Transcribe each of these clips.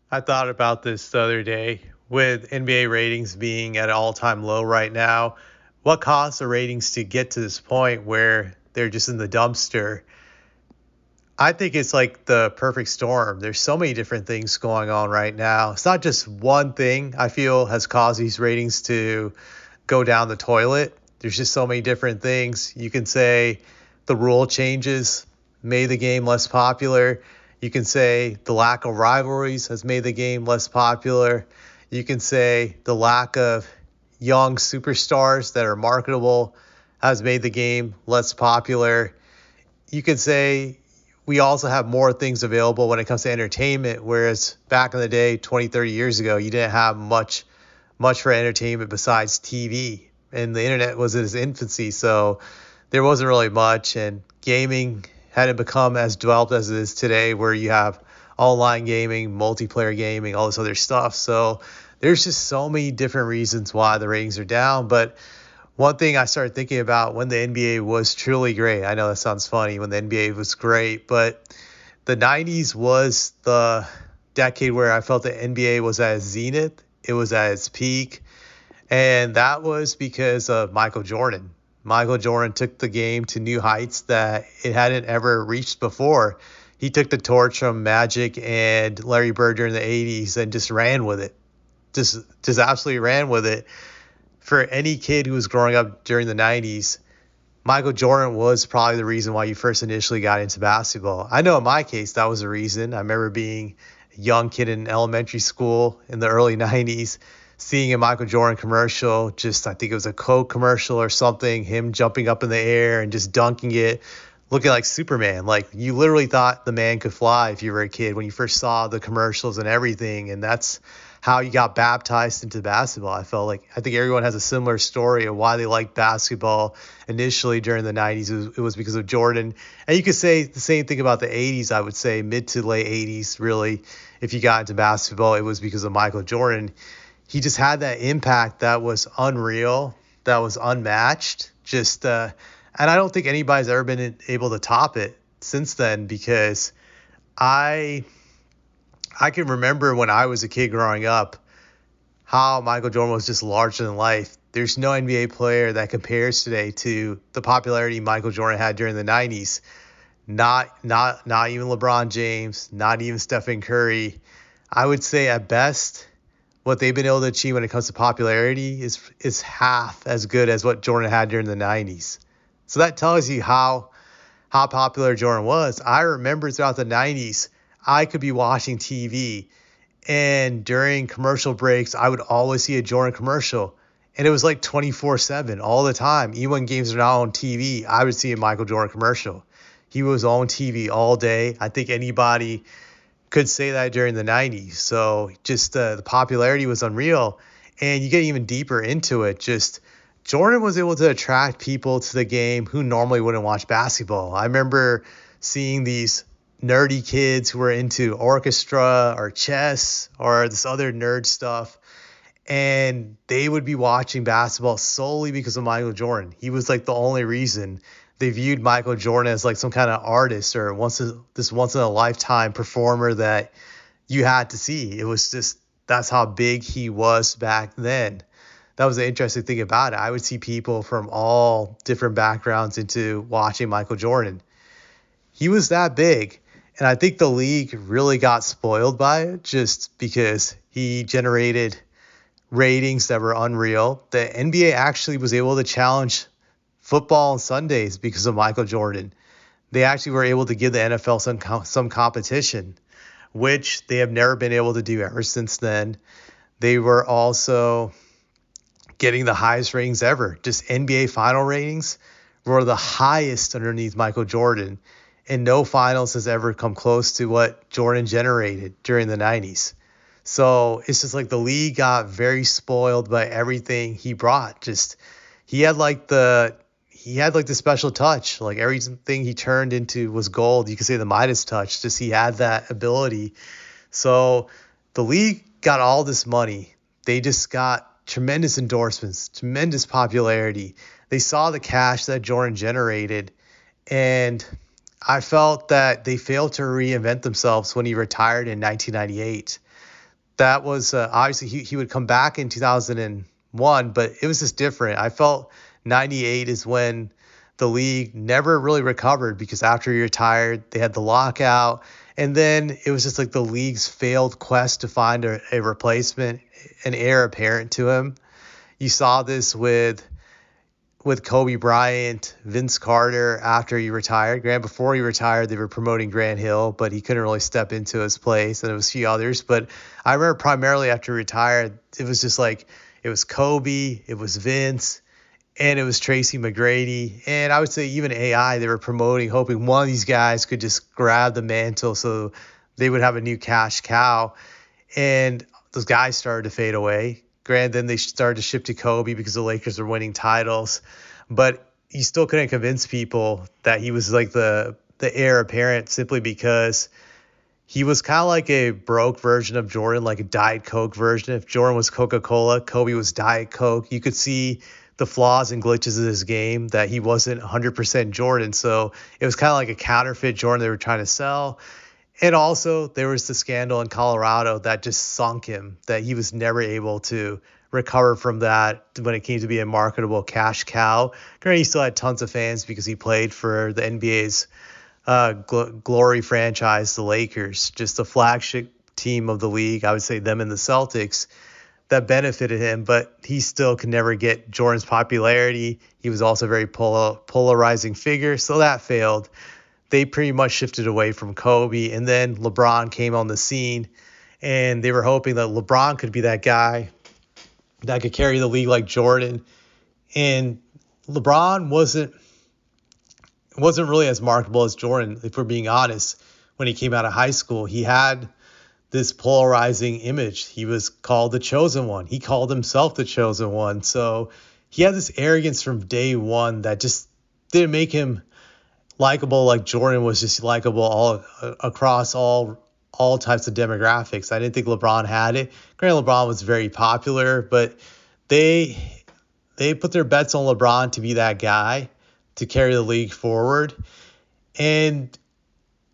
I thought about this the other day with NBA ratings being at an all-time low right now. What caused the ratings to get to this point where they're just in the dumpster? I think it's like the perfect storm. There's so many different things going on right now. It's not just one thing I feel has caused these ratings to go down the toilet. There's just so many different things. You can say the rule changes made the game less popular. You can say the lack of rivalries has made the game less popular. You can say the lack of young superstars that are marketable has made the game less popular. You could say we also have more things available when it comes to entertainment, whereas back in the day, 20, 30 years ago, you didn't have much for entertainment besides TV, and the internet was in its infancy, so there wasn't really much, and gaming hadn't become as developed as it is today, where you have online gaming, multiplayer gaming, all this other stuff. So there's just so many different reasons why the ratings are down. But one thing I started thinking about when the NBA was truly great, I know that sounds funny, when the NBA was great, but the 90s was the decade where I felt the NBA was at its zenith. It was at its peak. And that was because of Michael Jordan. Michael Jordan took the game to new heights that it hadn't ever reached before. He took the torch from Magic and Larry Bird during the 80s and just ran with it. Just absolutely ran with it. For any kid who was growing up during the 90s, Michael Jordan was probably the reason why you first initially got into basketball. I know in my case, that was the reason. I remember being a young kid in elementary school in the early 90s, seeing a Michael Jordan commercial, I think it was a Coke commercial or something, him jumping up in the air and just dunking it, looking like Superman. Like, you literally thought the man could fly if you were a kid when you first saw the commercials and everything. And that's how you got baptized into basketball. I think everyone has a similar story of why they liked basketball initially during the 90s. It was because of Jordan. And you could say the same thing about the 80s, I would say mid to late 80s, really. If you got into basketball, it was because of Michael Jordan. He just had that impact that was unreal, that was unmatched. And I don't think anybody's ever been able to top it since then, because I I can remember when I was a kid growing up how Michael Jordan was just larger than life. There's no NBA player that compares today to the popularity Michael Jordan had during the 90s. Not even LeBron James, not even Stephen Curry. I would say at best what they've been able to achieve when it comes to popularity is half as good as what Jordan had during the 90s. So that tells you how popular Jordan was. I remember throughout the 90s, I could be watching TV, and during commercial breaks, I would always see a Jordan commercial. And it was like 24/7 all the time. Even when games are not on TV, I would see a Michael Jordan commercial. He was on TV all day. I think anybody could say that during the 90s. So just the popularity was unreal. And you get even deeper into it. Just Jordan was able to attract people to the game who normally wouldn't watch basketball. I remember seeing these nerdy kids who were into orchestra or chess or this other nerd stuff, and they would be watching basketball solely because of Michael Jordan. He was like the only reason. They viewed Michael Jordan as like some kind of artist or this once in a lifetime performer that you had to see. It was just, that's how big he was back then. That was the interesting thing about it. I would see people from all different backgrounds into watching Michael Jordan. He was that big. And I think the league really got spoiled by it just because he generated ratings that were unreal. The NBA actually was able to challenge football on Sundays because of Michael Jordan. They actually were able to give the NFL some competition, which they have never been able to do ever since then. They were also getting the highest ratings ever. Just NBA final ratings were the highest underneath Michael Jordan. And no finals has ever come close to what Jordan generated during the 90s. So it's just like the league got very spoiled by everything he brought. Just he had like the special touch. Like everything he turned into was gold. You could say the Midas touch. Just he had that ability. So the league got all this money. They just got tremendous endorsements, tremendous popularity. They saw the cash that Jordan generated, and I felt that they failed to reinvent themselves when he retired in 1998. That was obviously he would come back in 2001, but it was just different. I felt 98 is when the league never really recovered because after he retired, they had the lockout. And then it was just like the league's failed quest to find a replacement, an heir apparent to him. You saw this with Kobe Bryant, Vince Carter after he retired. Grant, before he retired, they were promoting Grant Hill, but he couldn't really step into his place, and it was a few others. But I remember primarily after he retired, it was just like it was Kobe, it was Vince, and it was Tracy McGrady. And I would say even AI, they were promoting, hoping one of these guys could just grab the mantle so they would have a new cash cow. And those guys started to fade away. Granted, then they started to shift to Kobe because the Lakers were winning titles, but you still couldn't convince people that he was like the heir apparent simply because he was kind of like a broke version of Jordan, like a Diet Coke version. If Jordan was Coca-Cola, Kobe was Diet Coke. You could see the flaws and glitches of his game, that he wasn't 100% Jordan. So it was kind of like a counterfeit Jordan they were trying to sell. And also, there was the scandal in Colorado that just sunk him, that he was never able to recover from that when it came to be a marketable cash cow. Granted, he still had tons of fans because he played for the NBA's glory franchise, the Lakers, just the flagship team of the league. I would say them and the Celtics that benefited him, but he still could never get Jordan's popularity. He was also a very polarizing figure, so that failed. They pretty much shifted away from Kobe, and then LeBron came on the scene, and they were hoping that LeBron could be that guy that could carry the league like Jordan. And LeBron wasn't really as marketable as Jordan, if we're being honest. When he came out of high school, he had this polarizing image. He was called the chosen one. He called himself the chosen one. So he had this arrogance from day one that just didn't make him likable like Jordan was just likable all across all types of demographics. I didn't think LeBron had it. Granted, LeBron was very popular, but they put their bets on LeBron to be that guy to carry the league forward, and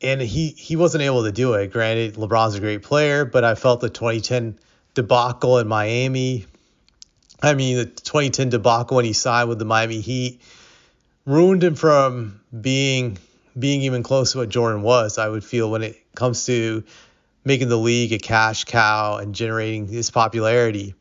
he wasn't able to do it. Granted, LeBron's a great player, but I felt the 2010 debacle in Miami. I mean, the 2010 debacle when he signed with the Miami Heat ruined him from being even close to what Jordan was, I would feel, when it comes to making the league a cash cow and generating his popularity.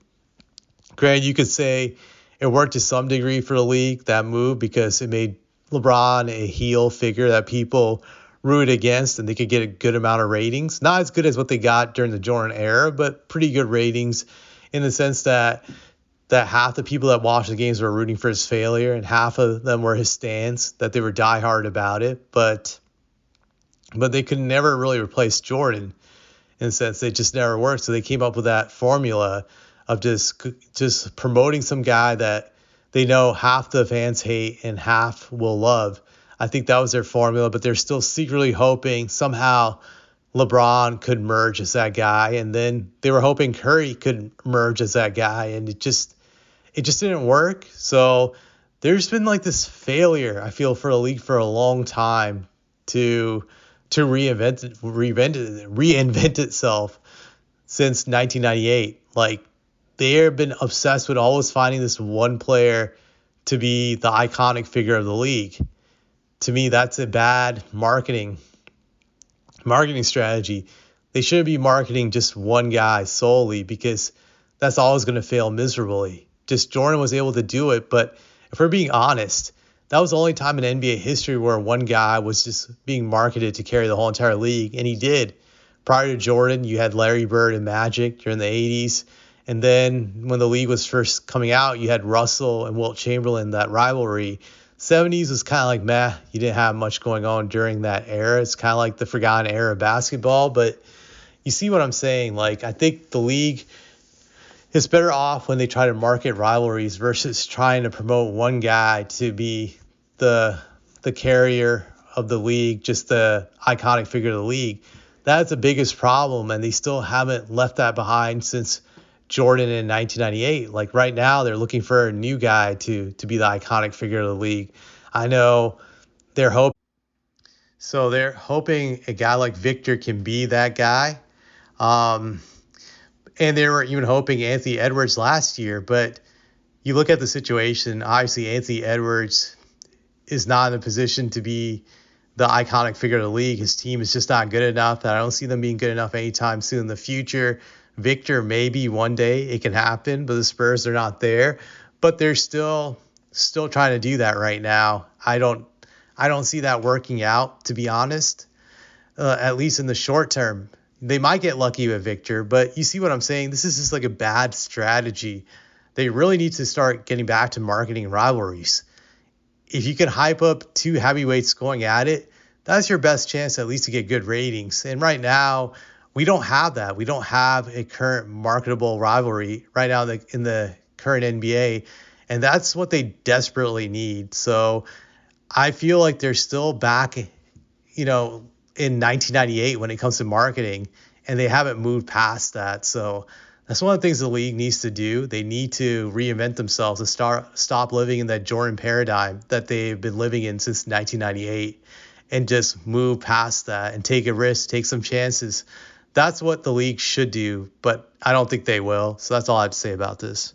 Granted, you could say it worked to some degree for the league, that move, because it made LeBron a heel figure that people rooted against and they could get a good amount of ratings. Not as good as what they got during the Jordan era, but pretty good ratings in the sense that half the people that watched the games were rooting for his failure and half of them were his stands, that they were diehard about it. But they could never really replace Jordan in a sense. It just never worked. So they came up with that formula of just promoting some guy that they know half the fans hate and half will love. I think that was their formula, but they're still secretly hoping somehow LeBron could merge as that guy. And then they were hoping Curry could merge as that guy. And it just didn't work. So there's been like this failure, I feel, for the league for a long time to reinvent itself since 1998. Like, they've been obsessed with always finding this one player to be the iconic figure of the league. To me, that's a bad marketing strategy. They shouldn't be marketing just one guy solely, because that's always going to fail miserably. Just Jordan was able to do it, but if we're being honest, that was the only time in NBA history where one guy was just being marketed to carry the whole entire league, and he did. Prior to Jordan, you had Larry Bird and Magic during the 80s, and then when the league was first coming out, you had Russell and Wilt Chamberlain, that rivalry. 70s was kind of like meh. You didn't have much going on during that era. It's kind of like the forgotten era of basketball, but you see what I'm saying? Like, I think the league is better off when they try to market rivalries versus trying to promote one guy to be the carrier of the league, just the iconic figure of the league. That's the biggest problem, and they still haven't left that behind since Jordan in 1998. Like, right now, they're looking for a new guy to be the iconic figure of the league. I know they're hoping. So they're hoping a guy like Victor can be that guy. And they were even hoping Anthony Edwards last year. But you look at the situation, obviously Anthony Edwards is not in a position to be the iconic figure of the league. His team is just not good enough. I don't see them being good enough anytime soon in the future. Victor, maybe one day it can happen, but the Spurs are not there. But they're still trying to do that right now. I don't see that working out, to be honest. At least in the short term. They might get lucky with Victor, but you see what I'm saying? This is just like a bad strategy. They really need to start getting back to marketing rivalries. If you can hype up two heavyweights going at it, that's your best chance at least to get good ratings. And right now, we don't have that. We don't have a current marketable rivalry right now in the current NBA, and that's what they desperately need. So I feel like they're still back, in 1998 when it comes to marketing, and they haven't moved past that. So that's one of the things the league needs to do. They need to reinvent themselves and stop living in that Jordan paradigm that they've been living in since 1998 and just move past that and take a risk, take some chances. That's what the league should do, but I don't think they will. So that's all I have to say about this.